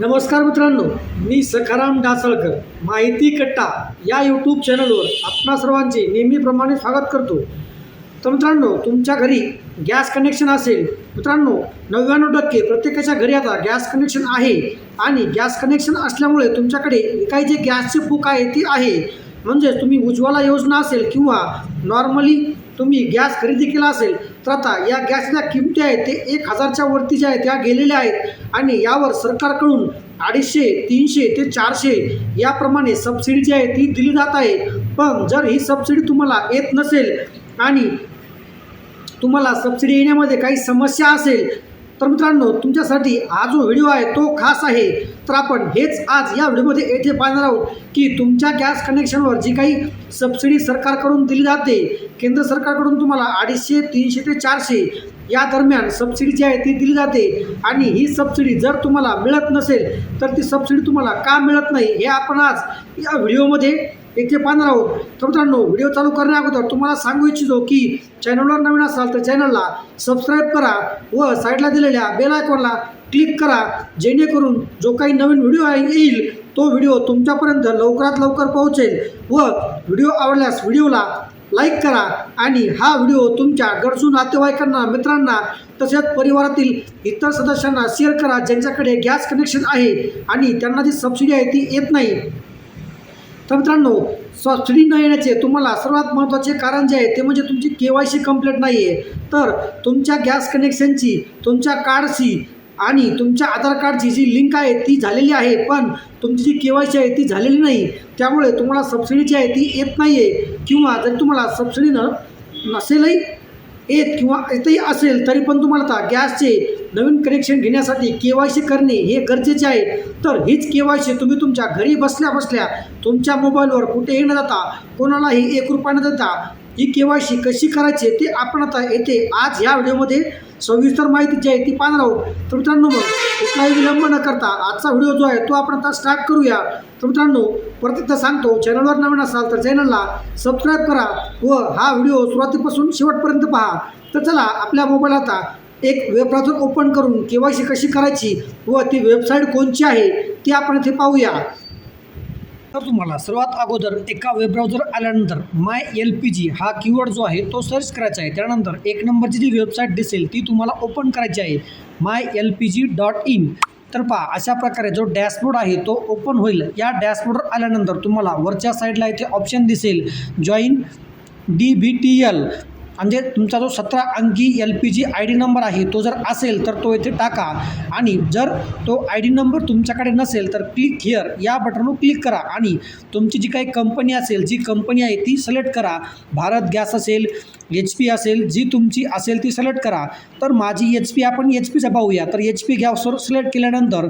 नमस्कार मित्रांनो, मी सखाराम डासळकर माहिती कट्टा या यूट्यूब चॅनलवर आपणा सर्वांचे नेहमीप्रमाणे स्वागत करतो. तर मित्रांनो, तुमच्या घरी गॅस कनेक्शन असेल, मित्रांनो 99% प्रत्येकाच्या घरी आता गॅस कनेक्शन आहे आणि गॅस कनेक्शन असल्यामुळे तुमच्याकडे काही जे गॅसची बुक आहे ती आहे. म्हणजेच तुम्ही उज्ज्वला योजना असेल किंवा नॉर्मली तुम्ही गॅस खरेदी केला असेल तर आता या गॅसच्या किमती आहेत ते 1000च्या वरती ज्या आहेत त्या गेलेल्या आहेत आणि यावर सरकारकडून 250, 300 ते 400 याप्रमाणे सबसिडी जी आहे ती दिली जात आहे. पण जर ही सबसिडी तुम्हाला येत नसेल आणि तुम्हाला सबसिडी येण्यामध्ये काही समस्या असेल तर मित्रांनो, तुमच्यासाठी हा जो व्हिडिओ आहे तो खास आहे. तर आपण हेच आज या व्हिडिओमध्ये येथे पाहणार आहोत की तुमच्या गॅस कनेक्शनवर जी काही सबसिडी सरकारकडून दिली जाते, केंद्र सरकारकडून तुम्हाला 250, 300 ते 400 या दरम्यान सबसिडी जी आहे ती दिली जाते आणि ही सबसिडी जर तुम्हाला मिळत नसेल तर ती सबसिडी तुम्हाला का मिळत नाही हे आपण आज या व्हिडिओमध्ये येथे पाहणार आहोत. तर मित्रांनो, व्हिडिओ चालू करण्या अगोदर तुम्हाला सांगू इच्छितो की चॅनलवर नवीन असाल तर चॅनलला सबस्क्राईब करा व साईडला दिलेल्या बेल आयकॉनला क्लिक करा, जेणेकरून जो काही नवीन व्हिडिओ येईल तो व्हिडिओ तुमच्यापर्यंत लवकरात लवकर पोहोचेल. व व्हिडिओ आवडल्यास व्हिडिओला लाईक करा आणि हा व्हिडिओ तुमच्या गरजू नातेवाईकांना, मित्रांना तसेच परिवारातील इतर सदस्यांना शेअर करा ज्यांच्याकडे गॅस कनेक्शन आहे आणि त्यांना जी सबसिडी आहे ती येत नाही. तर मित्रांनो, सबसिडी न येण्याचे तुम्हाला सर्वात महत्त्वाचे कारण जे आहे ते म्हणजे तुमची KYC कंप्लीट नाही आहे. तर तुमच्या गॅस कनेक्शनची तुमच्या कार्डशी आणि तुमच्या आधार कार्डची जी लिंक आहे ती झालेली आहे, पण तुमची जी KYC आहे ती झालेली नाही. त्यामुळे तुम्हाला सबसिडी जी आहे ती येत नाही आहे. किंवा जर तुम्हाला सबसिडी नसेलही येत किंवा येतही असेल तरी पण तुम्हाला आता गॅसचे नवीन कनेक्शन घेण्यासाठी KYC करणे हे गरजेचे आहे. तर हीच KYC तुम्ही तुमच्या घरी बसल्या बसल्या तुमच्या मोबाईलवर कुठेही न जाता, कोणालाही 1 रुपया न देता ही KYC कशी करायची ते आपण आता येथे आज या व्हिडिओमध्ये सविस्तर माहिती जी आहे ती पाहणार आहोत. तर मित्रांनो, मग कुठलाही विलंब न करता आजचा व्हिडिओ जो आहे तो आपण आता स्टार्ट करूया. तर मित्रांनो, परत एकदा सांगतो, चॅनलवर नवीन असाल तर चॅनलला सबस्क्राईब करा व हा व्हिडिओ सुरुवातीपासून शेवटपर्यंत पहा. तर चला, आपल्या मोबाईल आता एक वेब ब्राउझर ओपन करून KYC कशी करायची व ती वेबसाईट कोणची आहे ती आपण इथे पाहूया. तर तुम्हाला सर्वात अगोदर एका वेब ब्राउझर आल्यानंतर MyLPG हा कीवर्ड जो आहे तो सर्च करायचा आहे. त्यानंतर 1 नंबरची जी वेबसाईट दिसेल ती तुम्हाला ओपन करायची आहे, mylpg.in. तर पहा, अशा प्रकारे जो डॅशबोर्ड आहे तो ओपन होईल. या डॅशबोर्डवर आल्यानंतर तुम्हाला वरच्या साईडला इथे ऑप्शन दिसेल जॉईन DBTL, म्हणजे तुमचा जो 17 अंकी LPG ID नंबर आहे तो जर असेल तर तो इथे टाका आणि जर तो ID नंबर तुमच्याकडे नसेल तर क्लिक हिअर या बटनवर क्लिक करा आणि तुमची जी काही कंपनी असेल, जी कंपनी आहे ती सिलेक्ट करा. भारत गॅस असेल, HP असेल, जी तुमची असेल ती सिलेक्ट करा. तर माझी HP, आपण HPचा पाहूया. तर HP गॅसवर सिलेक्ट केल्यानंतर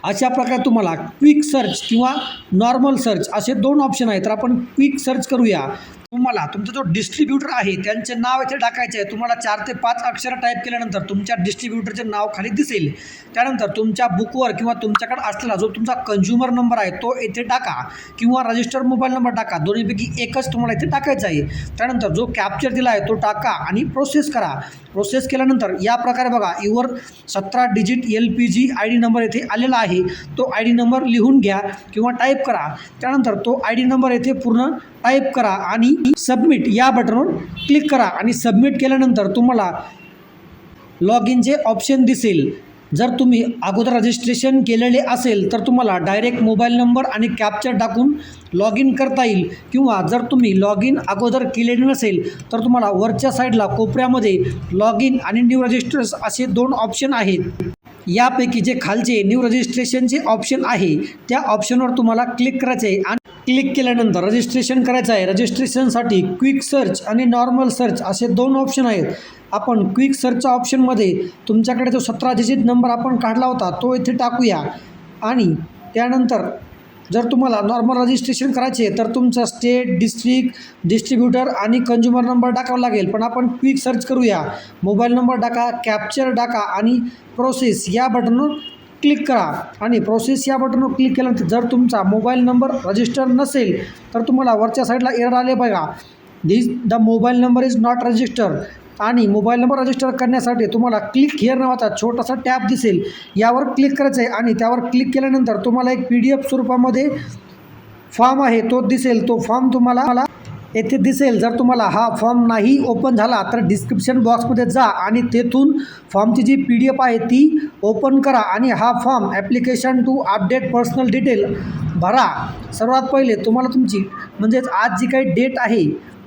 अशा प्रकारे तुम्हाला क्विक सर्च किंवा नॉर्मल सर्च असे 2 ऑप्शन आहेत. तर आपण क्विक सर्च करूया. तुम्हाला तुमचा जो डिस्ट्रीब्युटर आहे त्यांचे नाव इथे टाकायचे आहे. तुम्हाला 4 ते 5 अक्षर टाईप केल्यानंतर तुमच्या डिस्ट्रीब्युटरचे नाव खाली दिसेल. त्यानंतर तुमच्या बुकवर किंवा तुमच्याकडे असलेला जो तुमचा कंझ्युमर नंबर आहे तो इथे टाका किंवा रजिस्टर मोबाईल नंबर टाका, दोन्हीपैकी एकच तुम्हाला इथे टाकायचा आहे. त्यानंतर जो कॅप्चर दिला आहे तो टाका आणि प्रोसेस करा. प्रोसेस केल्यानंतर या प्रकारे बघा, your 17 digit LPG ID number इथे आलेला आहे. तो ID नंबर लिहून घ्या किंवा टाईप करा. त्यानंतर तो ID नंबर इथे पूर्ण टाईप करा आणि सबमिट या बटनवर क्लिक करा आणि सबमिट केल्यानंतर तुम्हाला लॉग इनचे ऑप्शन दिसेल. जर तुम्ही अगोदर रजिस्ट्रेशन केलेले असेल तर तुम्हाला डायरेक्ट मोबाईल नंबर आणि कॅप्चर टाकून लॉग इन करता येईल. किंवा जर तुम्ही लॉग इन अगोदर केलेले नसेल तर तुम्हाला वरच्या साईडला कोपऱ्यामध्ये लॉग इन आणि न्यू रजिस्टर्स असे 2 ऑप्शन आहेत. यापैकी जे खालचे न्यू रजिस्ट्रेशनचे ऑप्शन आहे त्या ऑप्शनवर तुम्हाला क्लिक करायचे आहे आणि क्लिक केल्यानंतर रजिस्ट्रेशन करायचं आहे. रजिस्ट्रेशनसाठी क्विक सर्च आणि नॉर्मल सर्च असे 2 ऑप्शन आहेत. आपण क्विक सर्चच्या ऑप्शनमध्ये तुमच्याकडे जो 17 डिजिट नंबर आपण काढला होता तो इथे टाकूया आणि त्यानंतर जर तुम्हाला नॉर्मल रजिस्ट्रेशन करायचे तर तुमचं स्टेट, डिस्ट्रिक्ट, डिस्ट्रीब्युटर आणि कंझ्युमर नंबर टाकावा लागेल. पण आपण क्विक सर्च करूया. मोबाईल नंबर टाका, कॅप्चर टाका आणि प्रोसेस या बटनवर क्लिक करा आणि प्रोसेस या बटनवर क्लिक केल्यानंतर जर तुमचा मोबाईल नंबर रजिस्टर नसेल तर तुम्हाला वरच्या साईडला एरर आले बघा, the mobile number is not register. आणि मोबाईल नंबर रजिस्टर करण्यासाठी तुम्हाला क्लिक हिअर नावाचा छोटासा टॅब दिसेल, यावर क्लिक करायचं आहे आणि त्यावर क्लिक केल्यानंतर तुम्हाला एक PDF स्वरूपामध्ये फॉर्म आहे तो दिसेल. तो फॉर्म तुम्हाला येथे दिसेल. जर तुम्हाला हा फॉर्म नाही ओपन झाला तर डिस्क्रिप्शन बॉक्समध्ये जा आणि तेथून फॉर्मची जी PDF आहे ती ओपन करा आणि हा form application to update personal detail भरा. सर्वात पहिले तुम्हाला तुमची म्हणजेच आज जी काही डेट आहे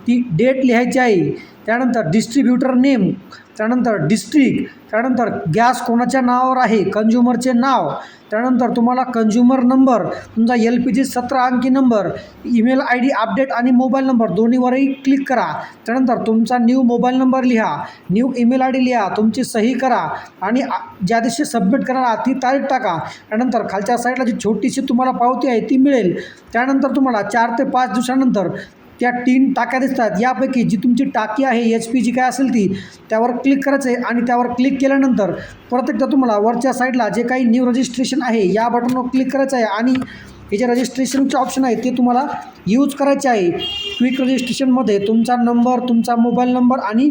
ती डेट लिहायची आहे. त्यानंतर डिस्ट्रीब्युटर नेम, त्यानंतर डिस्ट्रिक्ट, त्यानंतर गॅस कोणाच्या नावावर आहे, कंझ्युमरचे नाव, त्यानंतर तुम्हाला कंझ्युमर नंबर, तुमचा LPG 17 अंकी नंबर, ईमेल ID अपडेट आणि मोबाईल नंबर दोन्हीवरही क्लिक करा. त्यानंतर तुमचा न्यू मोबाईल नंबर लिहा, न्यू ईमेल ID लिहा, तुमची सही करा आणि ज्या दिवशी सबमिट करा ती तारीख टाका. त्यानंतर खालच्या साईडला जी छोटीशी तुम्हाला पावती आहे ती मिळेल. त्यानंतर तुम्हाला 4 ते 5 दिवसानंतर त्या 3 टाक्या दिसतात. यापैकी जी तुमची टाकी आहे HP जी काय असेल ती त्यावर क्लिक करायचं आहे आणि त्यावर क्लिक केल्यानंतर परत एकदा तुम्हाला वरच्या साईडला जे काही न्यू रजिस्ट्रेशन आहे या बटनवर क्लिक करायचं आहे आणि हे जे रजिस्ट्रेशनचे ऑप्शन आहे ते तुम्हाला यूज करायचे आहे. क्विक रजिस्ट्रेशनमध्ये तुमचा नंबर, तुमचा मोबाईल नंबर आणि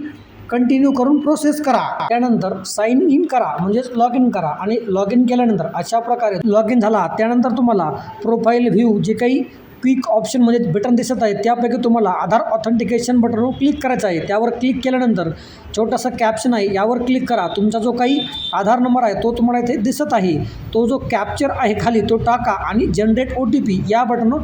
कंटिन्यू करून प्रोसेस करा. त्यानंतर साइन इन करा म्हणजेच लॉग इन करा आणि लॉग इन केल्यानंतर अशा प्रकारे लॉग इन झाला. त्यानंतर तुम्हाला प्रोफाईल व्ह्यू जे काही क्विक ऑप्शन म्हणजे बटन दिसत आहे त्यापैकी तुम्हाला आधार ऑथेंटिकेशन बटनवर क्लिक करायचं आहे. त्यावर क्लिक केल्यानंतर छोटासा कॅप्शन आहे यावर क्लिक करा. तुमचा जो काही आधार नंबर आहे तो तुम्हाला इथे दिसत आहे, तो जो कॅप्चर आहे खाली तो टाका आणि जनरेट OTP या बटनवर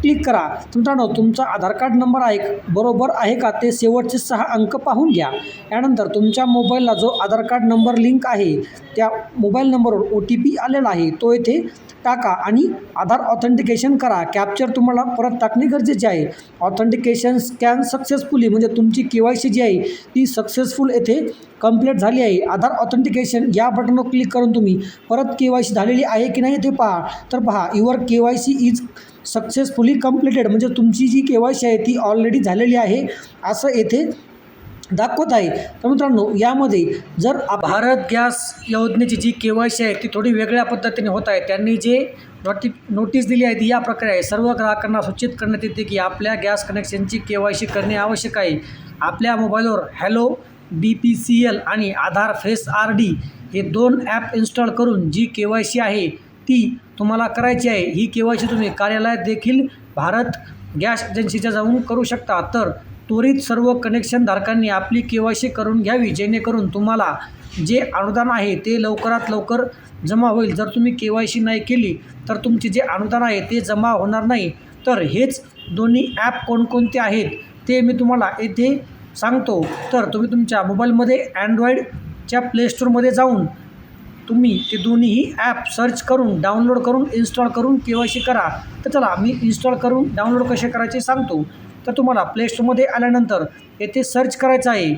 क्लिक करा. मित्रांनो, तुमचा आधार कार्ड नंबर आहे बरोबर आहे का ते शेवटचे 6 अंक पाहून घ्या. यानंतर तुमच्या मोबाईलला जो आधार कार्ड नंबर लिंक आहे त्या मोबाईल नंबरवर OTP आलेला आहे तो येथे टाका आणि आधार ऑथेंटिकेशन करा. कॅप्चर तुम्हाला परत टाकणे गरजेचे आहे. ऑथेंटिकेशन स्कॅन सक्सेसफुली म्हणजे तुमची KYC जी आहे ती सक्सेसफुल येथे कंप्लीट झाली आहे. आधार ऑथेंटिकेशन या बटनवर क्लिक करून तुम्ही परत KYC झालेली आहे की नाही ते पहा. तर पहा, your KYC is successfully completed म्हणजे तुमची जी KYC आहे ती ऑलरेडी झालेली आहे असं येथे दाखवत आहे. तर मित्रांनो, यामध्ये जर भारत गॅस योजनेची जी KYC आहे ती थोडी वेगळ्या पद्धतीने होत आहे. त्यांनी जे नोटीस दिली आहे ती या प्रकारे आहे. सर्व ग्राहकांना सूचित करण्यात येते की आपल्या गॅस कनेक्शनची KYC करणे आवश्यक आहे. आपल्या मोबाईलवर हॅलो BPCL आणि आधार फेस RD हे 2 ॲप इन्स्टॉल करून जी KYC आहे ती तुम्हाला करायची आहे. ही KYC तुम्ही कार्यालयात देखील भारत गॅस एजन्सीच्या जाऊन करू शकता. तर त्वरित सर्व कनेक्शन धारकांनी आपली KYC करून घ्यावी जेणेकरून तुम्हाला जे अनुदान आहे ते लवकरात लवकर जमा होईल. जर तुम्ही KYC नाही केली तर तुमचे जे अनुदान आहे ते जमा होणार नाही. तर हेच दोन्ही ॲप कोणकोणते आहेत ते मी तुम्हाला येथे सांगतो. तर तुम्ही तुमच्या मोबाईलमध्ये Androidच्या प्लेस्टोरमध्ये जाऊन तुम्ही ते दोन्हीही ॲप सर्च करून डाउनलोड करून इन्स्टॉल करून KYC करा. तर चला मी इन्स्टॉल करून डाउनलोड कसे करायचे सांगतो. तर तुम्हाला प्लेस्टोरमध्ये आल्यानंतर येथे सर्च करायचं आहे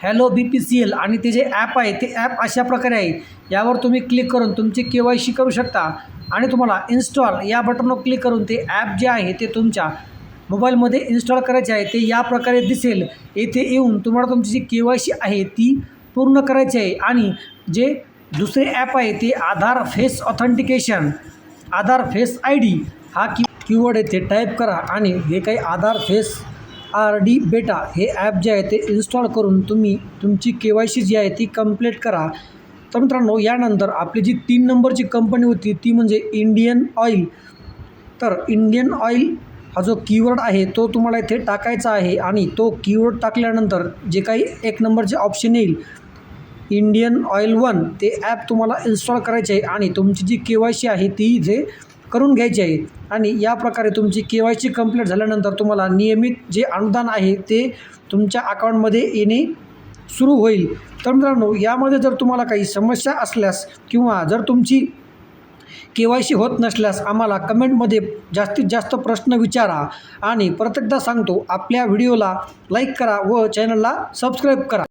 हॅलो BPCL आणि ते जे ॲप आहे ते ॲप अशा प्रकारे आहे. यावर तुम्ही क्लिक करून तुमची KYC करू शकता आणि तुम्हाला इन्स्टॉल या बटनवर क्लिक करून ते ॲप जे आहे ते तुमच्या मोबाईलमध्ये इन्स्टॉल करायचे आहे. ते या प्रकारे दिसेल. येथे येऊन तुम्हाला तुमची जी KYC आहे ती पूर्ण करायची आहे आणि जे दुसरे ॲप आहे ते आधार फेस ऑथेंटिकेशन, आधार फेस ID हा कीवर्ड येथे टाईप करा आणि हे काही आधार फेस RD बेटा हे ॲप जे आहे ते इन्स्टॉल करून तुम्ही तुमची KYC जी आहे ती कंप्लीट करा. तर मित्रांनो, यानंतर आपली जी 3 नंबरची कंपनी होती ती म्हणजे इंडियन ऑइल. तर इंडियन ऑइल हा जो कीवर्ड आहे तो तुम्हाला इथे टाकायचा आहे आणि तो कीवर्ड टाकल्यानंतर जे काही 1 नंबरचे ऑप्शन येईल इंडियन ऑइल 1 ते ॲप तुम्हाला इन्स्टॉल करायचे आहे आणि तुमची जी KYC आहे ती इथे करून घ्यायची आहे. आणि या प्रकारे तुमची KYC कंप्लीट झाल्यानंतर तुम्हाला नियमित जे अनुदान आहे ते तुमच्या अकाउंटमध्ये येणे सुरू होईल. तर मित्रांनो, यामध्ये जर तुम्हाला काही समस्या असल्यास किंवा जर तुमची KYC होत नसल्यास आम्हाला कमेंटमध्ये जास्तीत जास्त प्रश्न विचारा. आणि परत एकदा सांगतो, आपल्या व्हिडिओला लाईक करा व चॅनलला सबस्क्राईब करा.